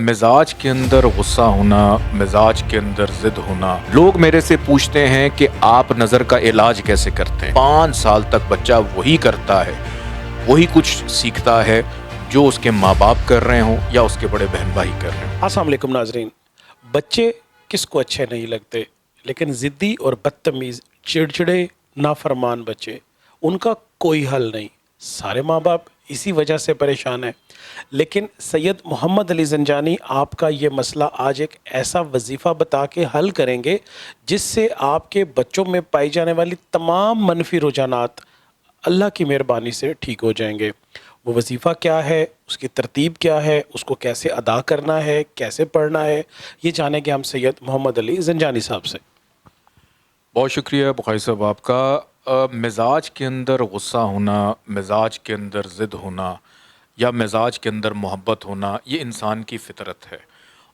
مزاج کے اندر غصہ ہونا، مزاج کے اندر ضد ہونا۔ لوگ میرے سے پوچھتے ہیں کہ آپ نظر کا علاج کیسے کرتے ہیں؟ 5 سال تک بچہ وہی کرتا ہے، وہی کچھ سیکھتا ہے جو اس کے ماں باپ کر رہے ہوں یا اس کے بڑے بہن بھائی کر رہے ہوں۔ السلام علیکم ناظرین۔ بچے کس کو اچھے نہیں لگتے، لیکن ضدی اور بدتمیز، چڑچڑے، نافرمان بچے، ان کا کوئی حل نہیں۔ سارے ماں باپ اسی وجہ سے پریشان ہیں، لیکن سید محمد علی زنجانی آپ کا یہ مسئلہ آج ایک ایسا وظیفہ بتا کے حل کریں گے جس سے آپ کے بچوں میں پائی جانے والی تمام منفی رجحانات اللہ کی مہربانی سے ٹھیک ہو جائیں گے۔ وہ وظیفہ کیا ہے، اس کی ترتیب کیا ہے، اس کو کیسے ادا کرنا ہے، کیسے پڑھنا ہے، یہ جانیں گے ہم سید محمد علی زنجانی صاحب سے۔ بہت شکریہ بخاری صاحب آپ کا۔ مزاج کے اندر غصہ ہونا، مزاج کے اندر ضد ہونا یا مزاج کے اندر محبت ہونا، یہ انسان کی فطرت ہے۔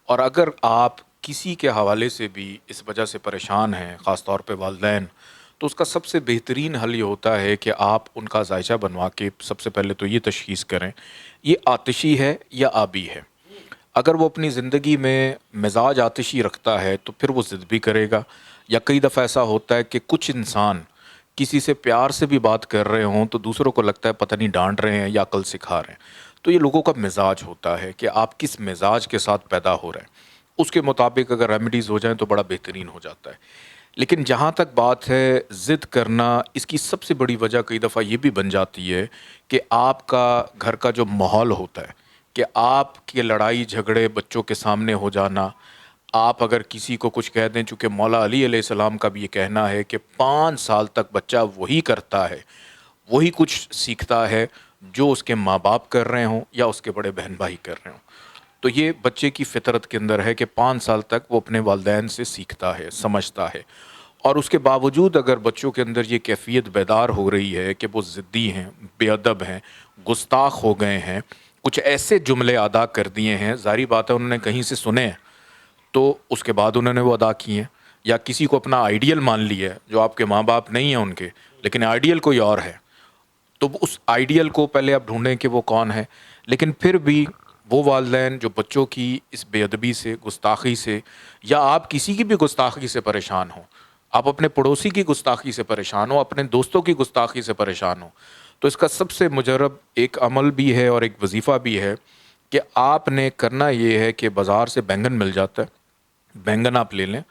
اور اگر آپ کسی کے حوالے سے بھی اس وجہ سے پریشان ہیں، خاص طور پہ والدین، تو اس کا سب سے بہترین حل یہ ہوتا ہے کہ آپ ان کا ذائچہ بنوا کے سب سے پہلے تو یہ تشخیص کریں یہ آتشی ہے یا آبی ہے۔ اگر وہ اپنی زندگی میں مزاج آتشی رکھتا ہے تو پھر وہ ضد بھی کرے گا، یا کئی دفعہ ایسا ہوتا ہے کہ کچھ انسان کسی سے پیار سے بھی بات کر رہے ہوں تو دوسروں کو لگتا ہے پتہ نہیں ڈانٹ رہے ہیں یا عقل سکھا رہے ہیں۔ تو یہ لوگوں کا مزاج ہوتا ہے کہ آپ کس مزاج کے ساتھ پیدا ہو رہے ہیں، اس کے مطابق اگر ریمیڈیز ہو جائیں تو بڑا بہترین ہو جاتا ہے۔ لیکن جہاں تک بات ہے ضد کرنا، اس کی سب سے بڑی وجہ کئی دفعہ یہ بھی بن جاتی ہے کہ آپ کا گھر کا جو ماحول ہوتا ہے، کہ آپ کے لڑائی جھگڑے بچوں کے سامنے ہو جانا۔ آپ اگر کسی کو کچھ کہہ دیں، چونکہ مولا علی علیہ السلام کا بھی یہ کہنا ہے کہ 5 سال تک بچہ وہی کرتا ہے، وہی کچھ سیکھتا ہے جو اس کے ماں باپ کر رہے ہوں یا اس کے بڑے بہن بھائی کر رہے ہوں۔ تو یہ بچے کی فطرت کے اندر ہے کہ 5 سال تک وہ اپنے والدین سے سیکھتا ہے، سمجھتا ہے۔ اور اس کے باوجود اگر بچوں کے اندر یہ کیفیت بیدار ہو رہی ہے کہ وہ ضدی ہیں، بے ادب ہیں، گستاخ ہو گئے ہیں، کچھ ایسے جملے ادا کر دیے ہیں، ظاہری بات ہے انہوں نے کہیں سے سنے ہیں تو اس کے بعد انہوں نے وہ ادا کیے ہیں، یا کسی کو اپنا آئیڈیل مان لیا ہے جو آپ کے ماں باپ نہیں ہیں ان کے، لیکن آئیڈیل کوئی اور ہے، تو اس آئیڈیل کو پہلے آپ ڈھونڈیں کہ وہ کون ہے۔ لیکن پھر بھی وہ والدین جو بچوں کی اس بے ادبی سے، گستاخی سے، یا آپ کسی کی بھی گستاخی سے پریشان ہوں، آپ اپنے پڑوسی کی گستاخی سے پریشان ہو، اپنے دوستوں کی گستاخی سے پریشان ہو، تو اس کا سب سے مجرب ایک عمل بھی ہے اور ایک وظیفہ بھی ہے کہ آپ نے کرنا یہ ہے کہ بازار سے بینگن مل جاتا ہے، بینگن آپ لے لیں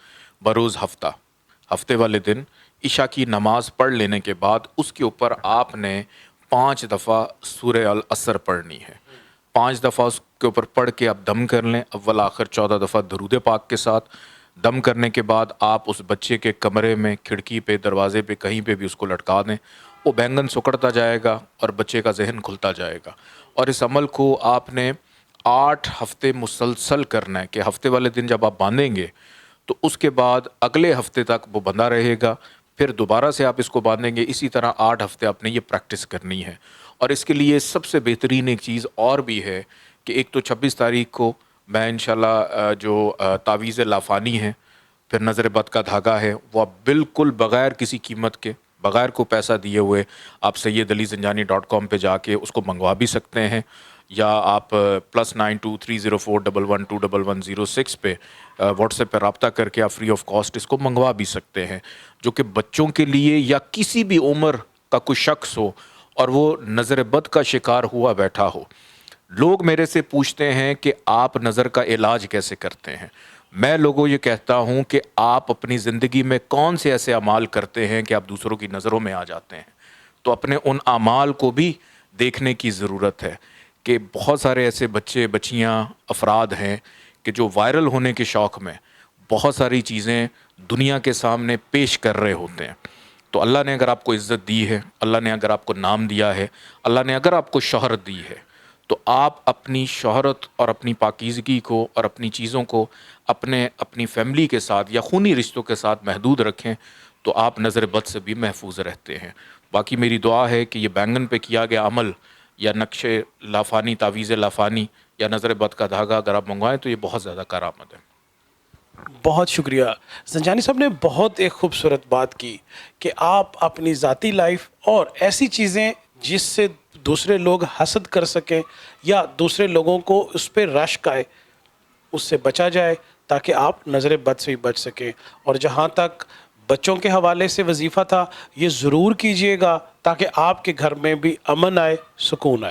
بروز ہفتے والے دن عشاء کی نماز پڑھ لینے کے بعد اس کے اوپر آپ نے 5 دفعہ سورہ العصر پڑھنی ہے۔ 5 دفعہ اس کے اوپر پڑھ کے آپ دم کر لیں، اول آخر 14 دفعہ درود پاک کے ساتھ۔ دم کرنے کے بعد آپ اس بچے کے کمرے میں، کھڑکی پہ، دروازے پہ، کہیں پہ بھی اس کو لٹکا دیں، وہ بینگن سکڑتا جائے گا اور بچے کا ذہن کھلتا جائے گا۔ اور اس عمل کو آپ نے 8 ہفتے مسلسل کرنا ہے، کہ ہفتے والے دن جب آپ باندھیں گے تو اس کے بعد اگلے ہفتے تک وہ بندھا رہے گا، پھر دوبارہ سے آپ اس کو باندھیں گے، اسی طرح 8 ہفتے آپ نے یہ پریکٹس کرنی ہے۔ اور اس کے لیے سب سے بہترین ایک چیز اور بھی ہے کہ ایک تو 26 تاریخ کو میں انشاءاللہ جو تعویذ لافانی ہے، پھر نظر بد کا دھاگا ہے، وہ آپ بالکل بغیر کسی قیمت کے، بغیر کو پیسہ دیے ہوئے آپ سیدعلیزنجانی.com پہ جا کے اس کو منگوا بھی سکتے ہیں، یا آپ +923041212106 پہ واٹس ایپ پہ رابطہ کر کے آپ فری آف کاسٹ اس کو منگوا بھی سکتے ہیں، جو کہ بچوں کے لیے یا کسی بھی عمر کا کوئی شخص ہو اور وہ نظر بد کا شکار ہوا بیٹھا ہو۔ لوگ میرے سے پوچھتے ہیں کہ آپ نظر کا علاج کیسے کرتے ہیں؟ میں لوگوں یہ کہتا ہوں کہ آپ اپنی زندگی میں کون سے ایسے اعمال کرتے ہیں کہ آپ دوسروں کی نظروں میں آ جاتے ہیں، تو اپنے ان اعمال کو بھی دیکھنے کی ضرورت ہے کہ بہت سارے ایسے بچے بچیاں افراد ہیں کہ جو وائرل ہونے کے شوق میں بہت ساری چیزیں دنیا کے سامنے پیش کر رہے ہوتے ہیں۔ تو اللہ نے اگر آپ کو عزت دی ہے، اللہ نے اگر آپ کو نام دیا ہے، اللہ نے اگر آپ کو شہرت دی ہے، تو آپ اپنی شہرت اور اپنی پاکیزگی کو اور اپنی چیزوں کو اپنی فیملی کے ساتھ یا خونی رشتوں کے ساتھ محدود رکھیں، تو آپ نظر بد سے بھی محفوظ رہتے ہیں۔ باقی میری دعا ہے کہ یہ بینگن پہ کیا گیا عمل یا نقش لافانی، تعویذ لافانی یا نظر بد کا دھاگا اگر آپ منگوائیں تو یہ بہت زیادہ کارآمد ہے۔ بہت شکریہ زنجانی صاحب نے بہت ایک خوبصورت بات کی کہ آپ اپنی ذاتی لائف اور ایسی چیزیں جس سے دوسرے لوگ حسد کر سکیں یا دوسرے لوگوں کو اس پہ رشک آئے، اس سے بچا جائے تاکہ آپ نظر بد سے بھی بچ سکیں. اور جہاں تک بچوں کے حوالے سے وظیفہ تھا، یہ ضرور کیجئے گا تاکہ آپ کے گھر میں بھی امن آئے، سکون آئے.